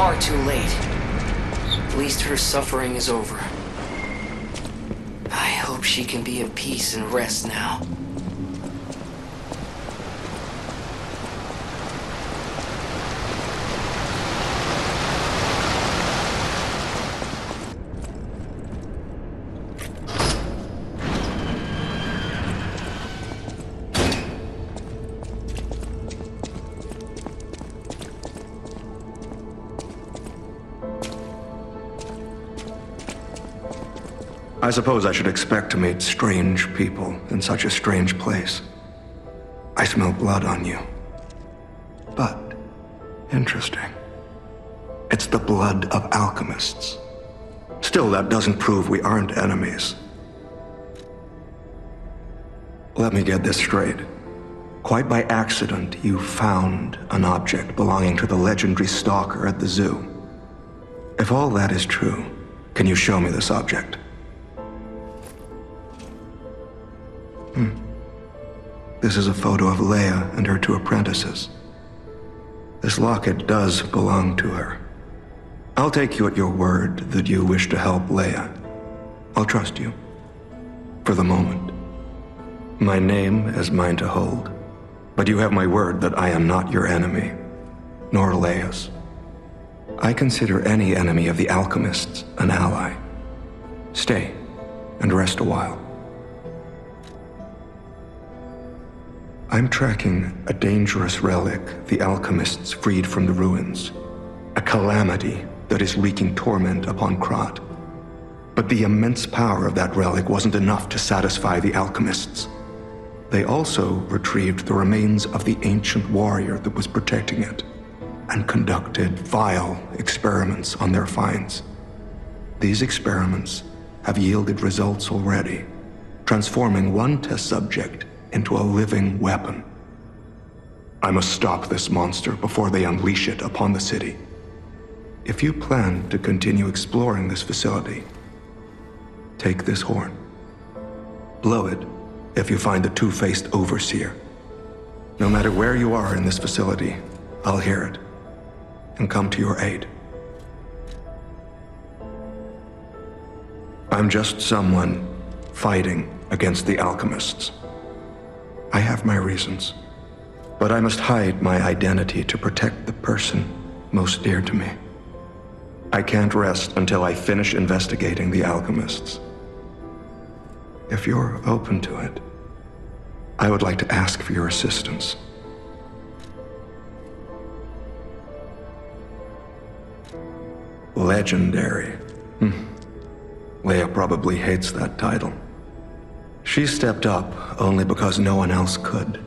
far too late. At least her suffering is over. I hope she can be at peace and rest now. I suppose I should expect to meet strange people in such a strange place. I smell blood on you. But, interesting. It's the blood of alchemists. Still, that doesn't prove we aren't enemies. Let me get this straight. Quite by accident, you found an object belonging to the legendary stalker at the zoo. If all that is true, can you show me this object? This is a photo of Leia and her two apprentices. This locket does belong to her. I'll take you at your word that you wish to help Leia. I'll trust you. For the moment. My name is mine to hold. But you have my word that I am not your enemy, nor Leia's. I consider any enemy of the alchemists an ally. Stay and rest a while. I'm tracking a dangerous relic the alchemists freed from the ruins. A calamity that is wreaking torment upon Krat. But the immense power of that relic wasn't enough to satisfy the alchemists. They also retrieved the remains of the ancient warrior that was protecting it, and conducted vile experiments on their finds. These experiments have yielded results already, transforming one test subject into a living weapon. I must stop this monster before they unleash it upon the city. If you plan to continue exploring this facility, take this horn. Blow it if you find the two-faced overseer. No matter where you are in this facility, I'll hear it and come to your aid. I'm just someone fighting against the alchemists. I have my reasons, but I must hide my identity to protect the person most dear to me. I can't rest until I finish investigating the alchemists. If you're open to it, I would like to ask for your assistance. Legendary. Leia probably hates that title. She stepped up only because no one else could.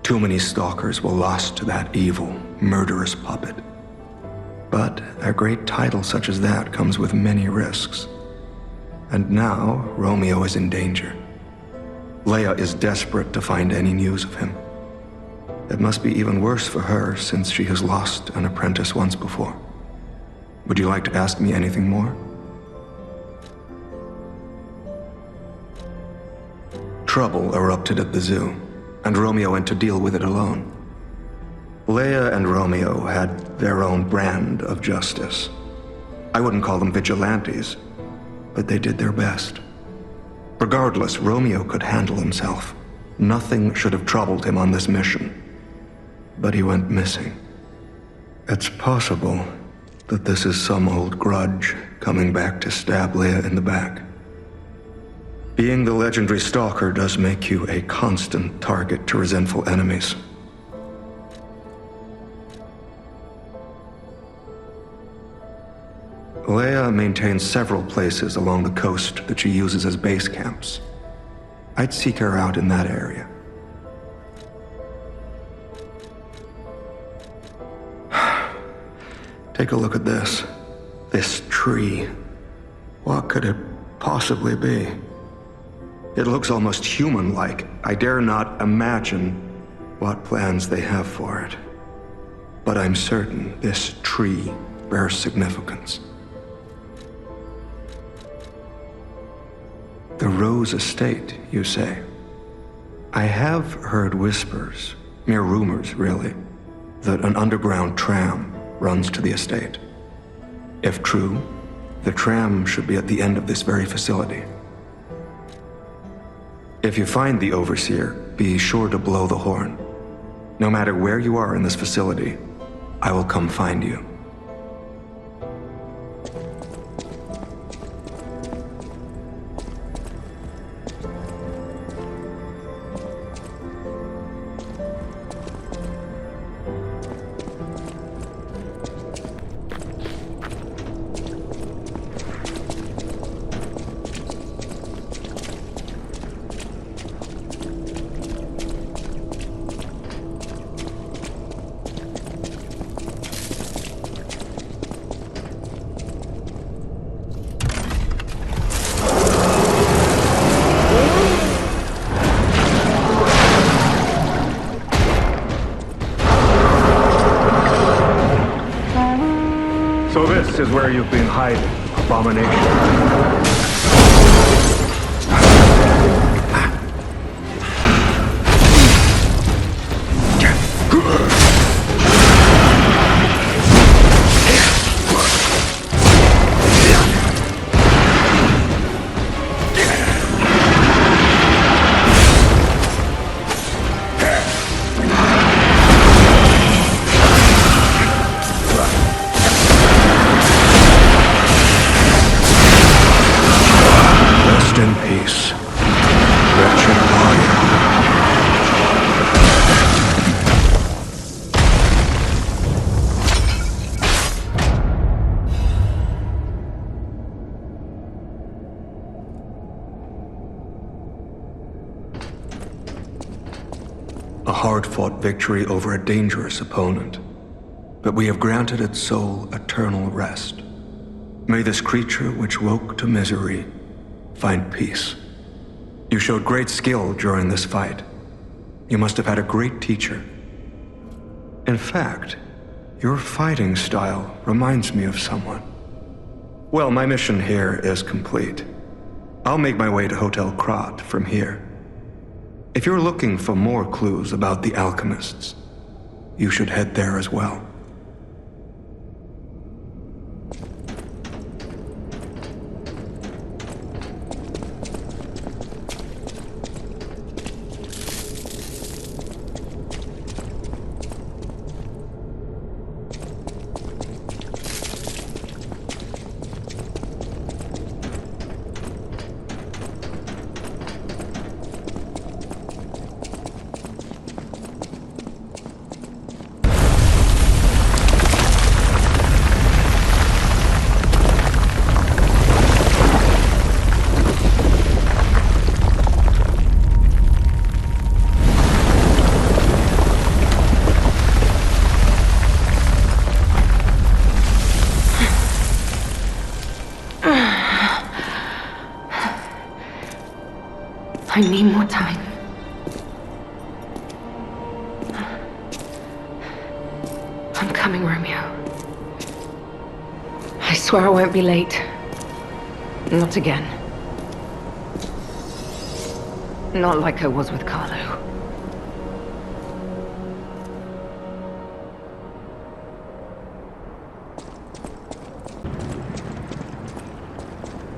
Too many stalkers were lost to that evil, murderous puppet. But a great title such as that comes with many risks. And now, Romeo is in danger. Leia is desperate to find any news of him. It must be even worse for her since she has lost an apprentice once before. Would you like to ask me anything more? Trouble erupted at the zoo, and Romeo went to deal with it alone. Leia and Romeo had their own brand of justice. I wouldn't call them vigilantes, but they did their best. Regardless, Romeo could handle himself. Nothing should have troubled him on this mission. But he went missing. It's possible that this is some old grudge coming back to stab Leia in the back. Being the legendary stalker does make you a constant target to resentful enemies. Leia maintains several places along the coast that she uses as base camps. I'd seek her out in that area. Take a look at this. This tree. What could it possibly be? It looks almost human-like. I dare not imagine what plans they have for it. But I'm certain this tree bears significance. The Rose Estate, you say? I have heard whispers, mere rumors really, that an underground tram runs to the estate. If true, the tram should be at the end of this very facility. If you find the Overseer, be sure to blow the horn. No matter where you are in this facility, I will come find you. So this is where you've been hiding, Abomination. Rest in peace, wretched warrior. A hard-fought victory over a dangerous opponent, but we have granted its soul eternal rest. May this creature which woke to misery find peace. You showed great skill during this fight. You must have had a great teacher. In fact, your fighting style reminds me of someone. Well, my mission here is complete. I'll make my way to Hotel Krat from here. If you're looking for more clues about the alchemists, you should head there as well. I need more time. I'm coming, Romeo. I swear I won't be late. Not again. Not like I was with Carlo.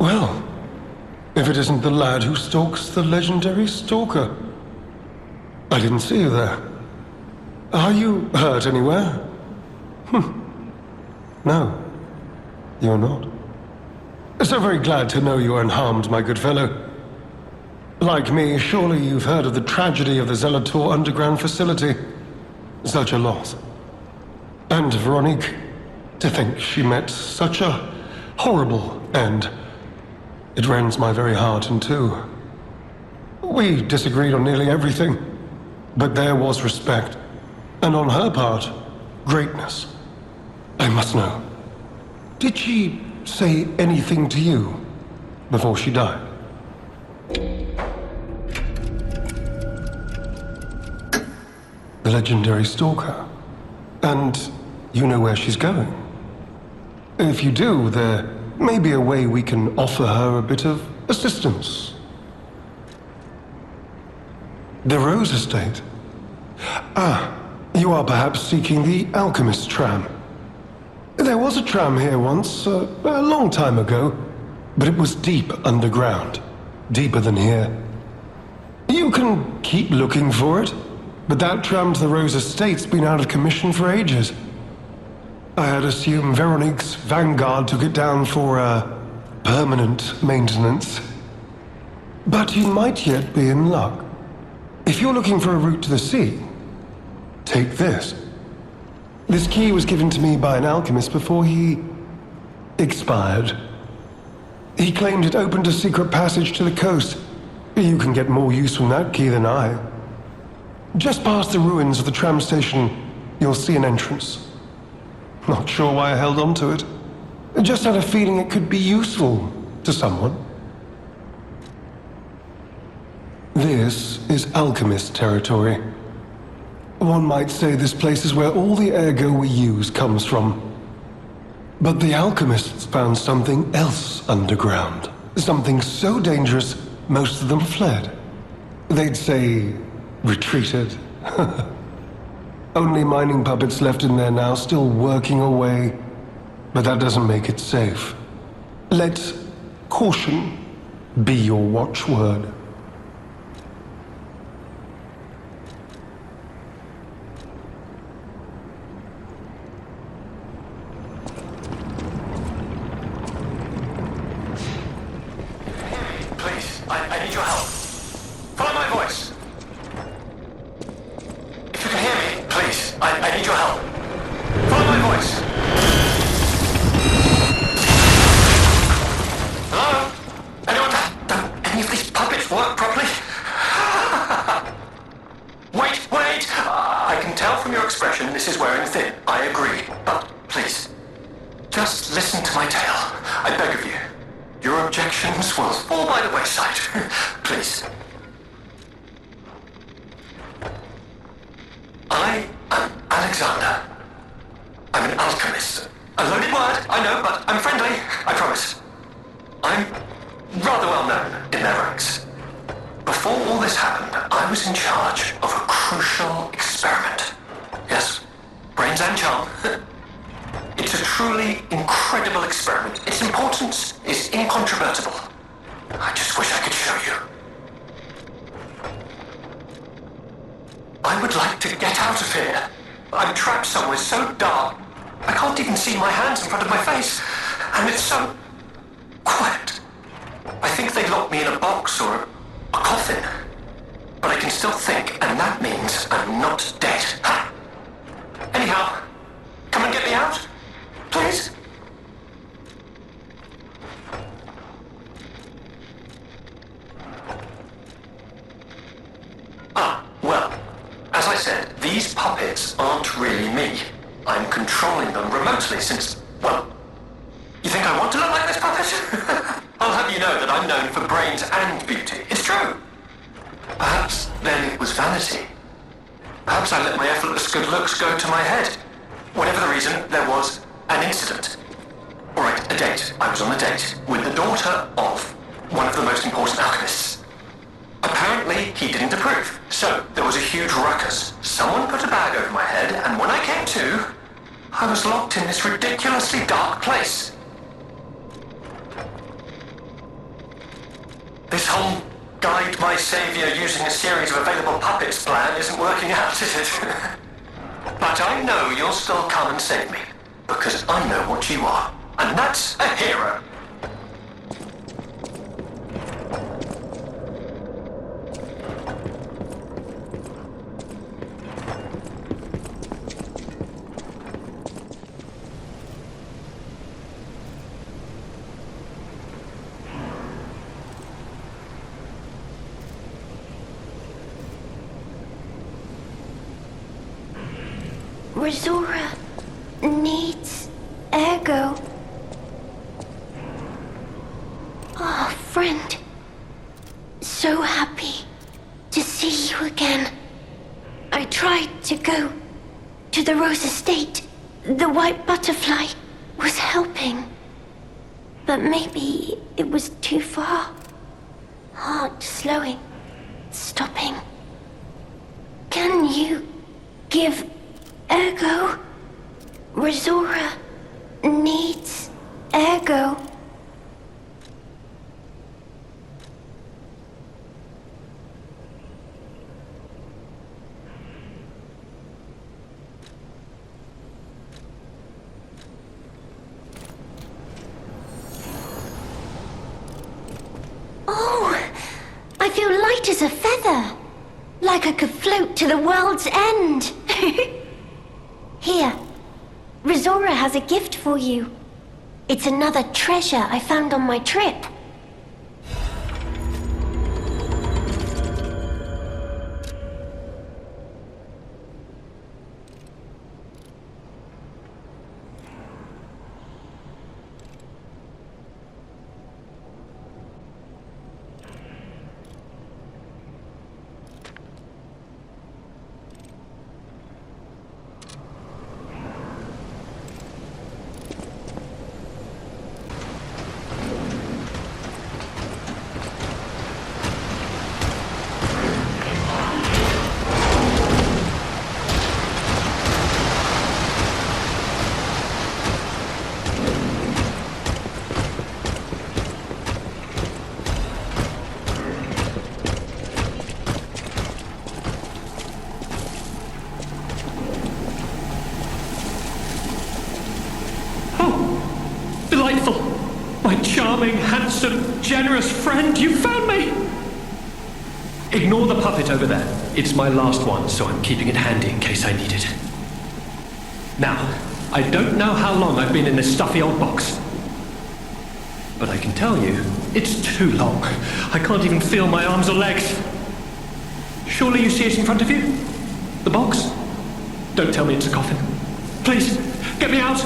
Well, if it isn't the lad who stalks the legendary stalker. I didn't see you there. Are you hurt anywhere? No, you're not. So very glad to know you are unharmed, my good fellow. Like me, surely you've heard of the tragedy of the Zelator underground facility. Such a loss. And Veronique, to think she met such a horrible end. It rends my very heart in two. We disagreed on nearly everything, but there was respect, and on her part, greatness. I must know, did she say anything to you before she died? The legendary stalker. And you know where she's going? If you do, there may be a way we can offer her a bit of assistance. The Rose Estate. Ah, you are perhaps seeking the alchemist tram. There was a tram here once, a long time ago, but it was deep underground. Deeper than here. You can keep looking for it, but that tram to the Rose Estate's been out of commission for ages. I'd assume Veronique's Vanguard took it down for, permanent maintenance. But you might yet be in luck. If you're looking for a route to the sea, take this. This key was given to me by an alchemist before he expired. He claimed it opened a secret passage to the coast. You can get more use from that key than I. Just past the ruins of the tram station, you'll see an entrance. Not sure why I held on to it. Just had a feeling it could be useful to someone. This is alchemist territory. One might say this place is where all the ergo we use comes from. But the alchemists found something else underground. Something so dangerous, most of them fled. They'd say, retreated. Only mining puppets left in there now, still working away. But that doesn't make it safe. Let caution be your watchword. I need your help. Follow my voice. If you can hear me, please, I need your help. Follow my voice. Hello? Anyone? Don't any of these puppets work properly? Wait! I can tell from your expression this is wearing thin. I agree. But please, just listen to my tale. I beg of you. Your objections will fall by the wayside. Please. I am Alexander. I'm an alchemist. A loaded word, I know, but I'm friendly, I promise. I'm rather well known in their ranks. Before all this happened, I was in charge of a crucial experiment. Yes, brains and charm. It's a truly incredible experiment. Its importance is incontrovertible. I just wish I could show you. I would like to get out of here. I'm trapped somewhere so dark, I can't even see my hands in front of my face. And it's so quiet. I think they locked me in a box or a coffin. But I can still think, and that means I'm not dead. Ha! Anyhow, come and get me out. Please? Well, as I said, these puppets aren't really me. I'm controlling them remotely since, well, you think I want to look like this puppet? I'll have you know that I'm known for brains and beauty. It's true. Perhaps then it was vanity. Perhaps I let my effortless good looks go to my head. Whatever the reason, there was an incident. Alright, a date. I was on a date with the daughter of one of the most important alchemists. Apparently, he didn't approve. So, there was a huge ruckus. Someone put a bag over my head, and when I came to, I was locked in this ridiculously dark place. This whole guide my savior using a series of available puppets plan isn't working out, is it? But I know you'll still come and save me. Because I know what you are. And that's a hero. Resora needs ergo. Oh, friend. So happy to see you again. I tried to go to the Rose Estate. The white butterfly was helping. But maybe it was too far. Heart slowing, stopping. Can you give ergo? Resora needs ergo. Oh, I feel light as a feather. Like I could float to the world's end. Here, Rizora has a gift for you. It's another treasure I found on my trip. Delightful! My charming, handsome, generous friend, you found me! Ignore the puppet over there. It's my last one, so I'm keeping it handy in case I need it. Now, I don't know how long I've been in this stuffy old box. But I can tell you, it's too long. I can't even feel my arms or legs. Surely you see it in front of you? The box? Don't tell me it's a coffin. Please, get me out!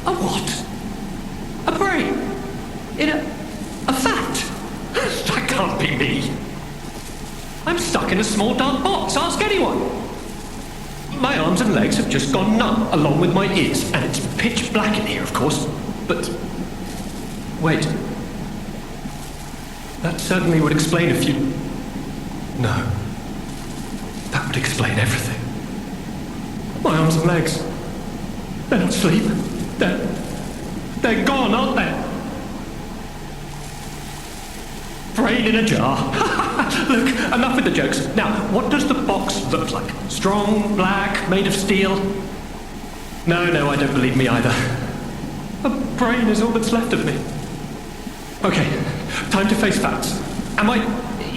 A what? A brain? In a fat? That can't be me. I'm stuck in a small dark box, ask anyone. My arms and legs have just gone numb, along with my ears, and it's pitch black in here, of course. But... wait. That certainly would explain a few... No. That would explain everything. My arms and legs. They're not asleep. They're gone, aren't they? Brain in a jar. Look, enough with the jokes. Now, what does the box look like? Strong, black, made of steel? No, I don't believe me either. A brain is all that's left of me. Okay, time to face facts.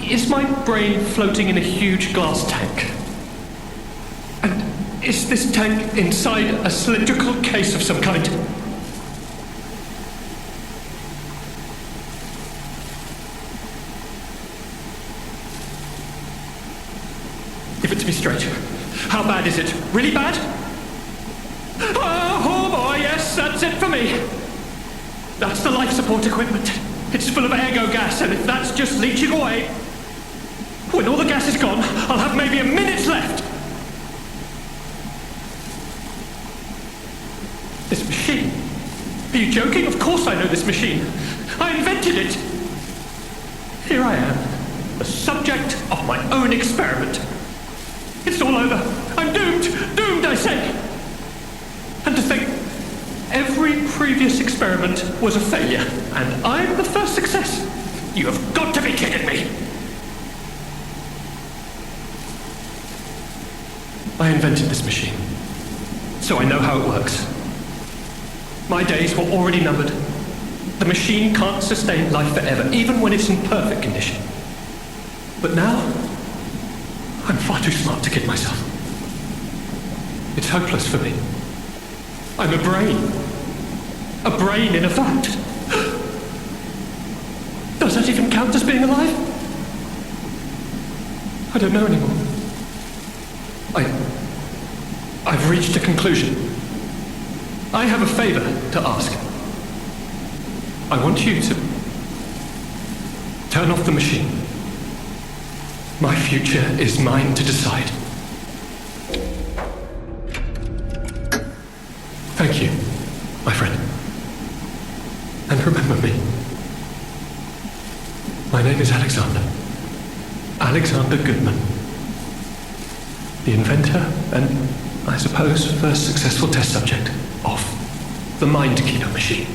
Is my brain floating in a huge glass tank? And is this tank inside a cylindrical case of some kind? Give it to me straight. How bad is it? Really bad? Oh boy, yes, that's it for me. That's the life support equipment. It's full of ergo gas, and if that's just leaching away, when all the gas is gone, I'll have maybe a minute left. This machine? Are you joking? Of course I know this machine. I invented it. Here I am, the subject of my own experiment. It's all over. I'm doomed. Doomed, I say. And to think, every previous experiment was a failure, and I'm the first success. You have got to be kidding me. I invented this machine, so I know how it works. My days were already numbered. The machine can't sustain life forever, even when it's in perfect condition. But now, I'm far too smart to kid myself. It's hopeless for me. I'm a brain. A brain in a vat. Does that even count as being alive? I don't know anymore. I've reached a conclusion. I have a favor to ask. I want you to turn off the machine. My future is mine to decide. Thank you, my friend. And remember me. My name is Alexander. Alexander Goodman. the inventor, and I suppose first successful test subject of the Mind-Keeper machine.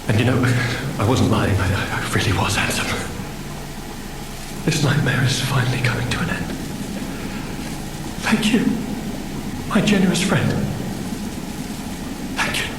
And you know, I wasn't lying, I really was handsome. This nightmare is finally coming to an end. Thank you, my generous friend. Thank you.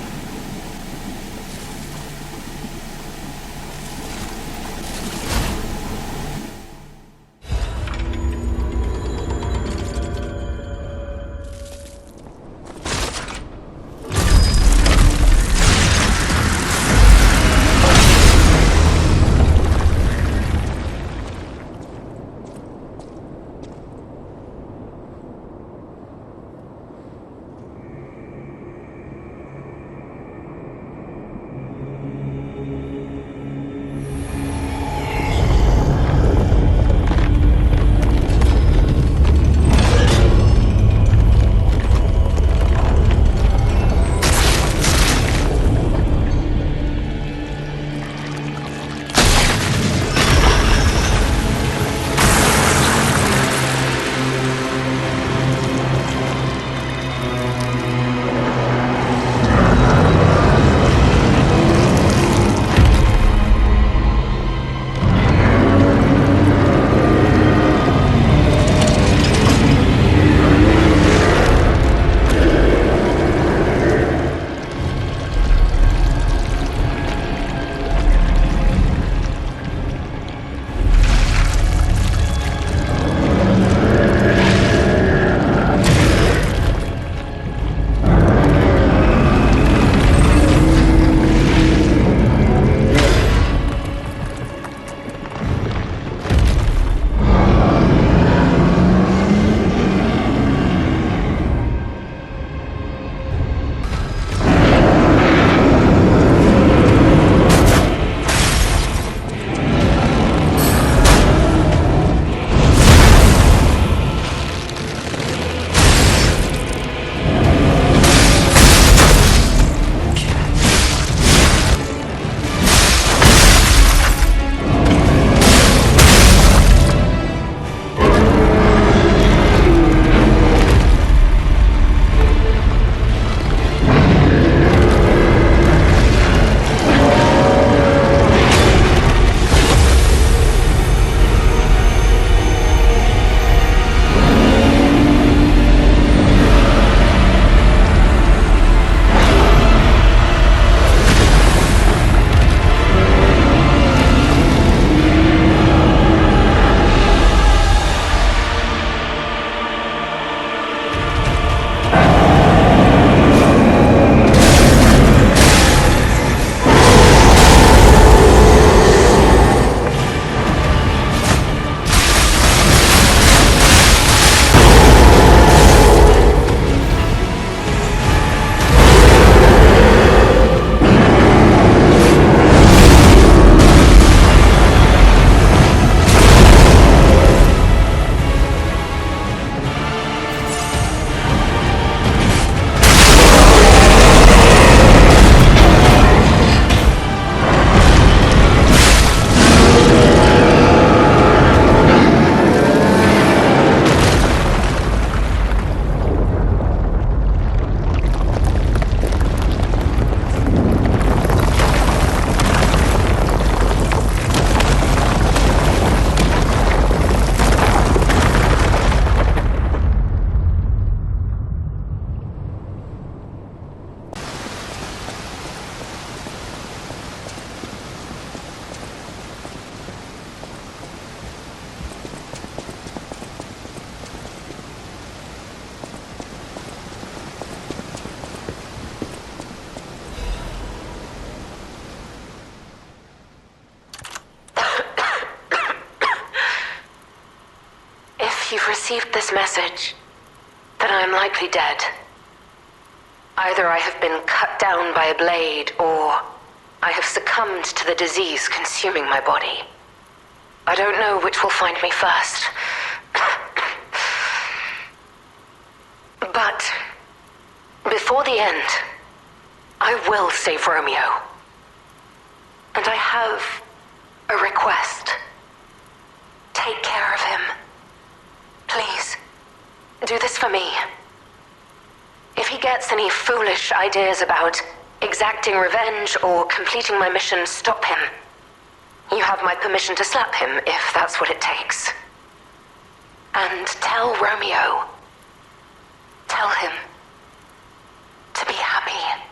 received this message, then I am likely dead. Either I have been cut down by a blade, or I have succumbed to the disease consuming my body. I don't know which will find me first. But before the end, I will save Romeo. And I have a request. Take care of him. Please. do this for me. If he gets any foolish ideas about exacting revenge or completing my mission, stop him. You have my permission to slap him if that's what it takes. And tell Romeo. Tell him to be happy.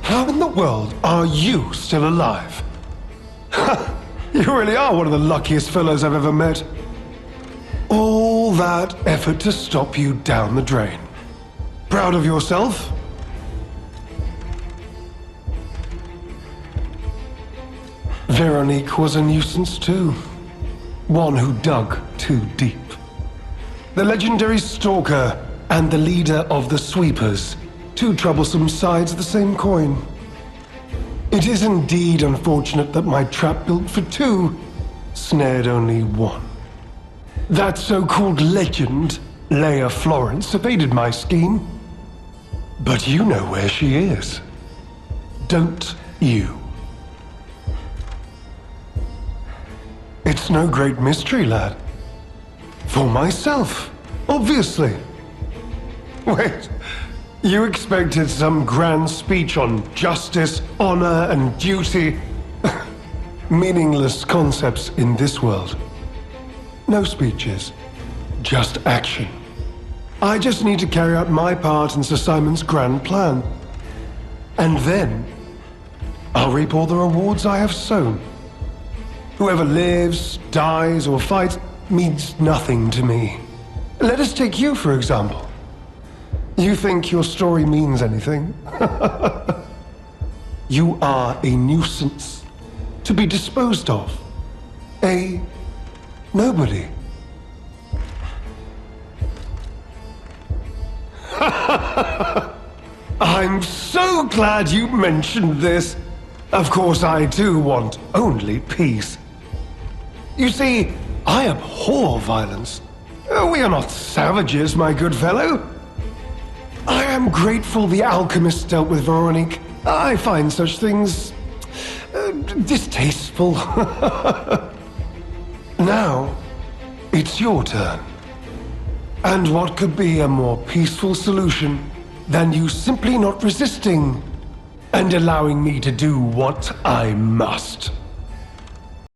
How in the world are you still alive? You really are one of the luckiest fellows I've ever met. All that effort to stop you down the drain. Proud of yourself? Veronique was a nuisance too. One who dug too deep. The legendary stalker and the leader of the sweepers. Two troublesome sides of the same coin. It is indeed unfortunate that my trap built for two snared only one. That so-called legend, Leia Florence, evaded my scheme. But you know where she is. Don't you? It's no great mystery, lad. For myself, obviously. Wait. You expected some grand speech on justice, honor, and duty. Meaningless concepts in this world. No speeches, just action. I just need to carry out my part in Sir Simon's grand plan. And then, I'll reap all the rewards I have sown. Whoever lives, dies, or fights means nothing to me. Let us take you, for example. You think your story means anything? You are a nuisance, to be disposed of. A nobody. I'm so glad you mentioned this. Of course, I too want only peace. You see, I abhor violence. We are not savages, my good fellow. I am grateful the alchemist dealt with Veronique. I find such things distasteful. Now, it's your turn. And what could be a more peaceful solution than you simply not resisting and allowing me to do what I must?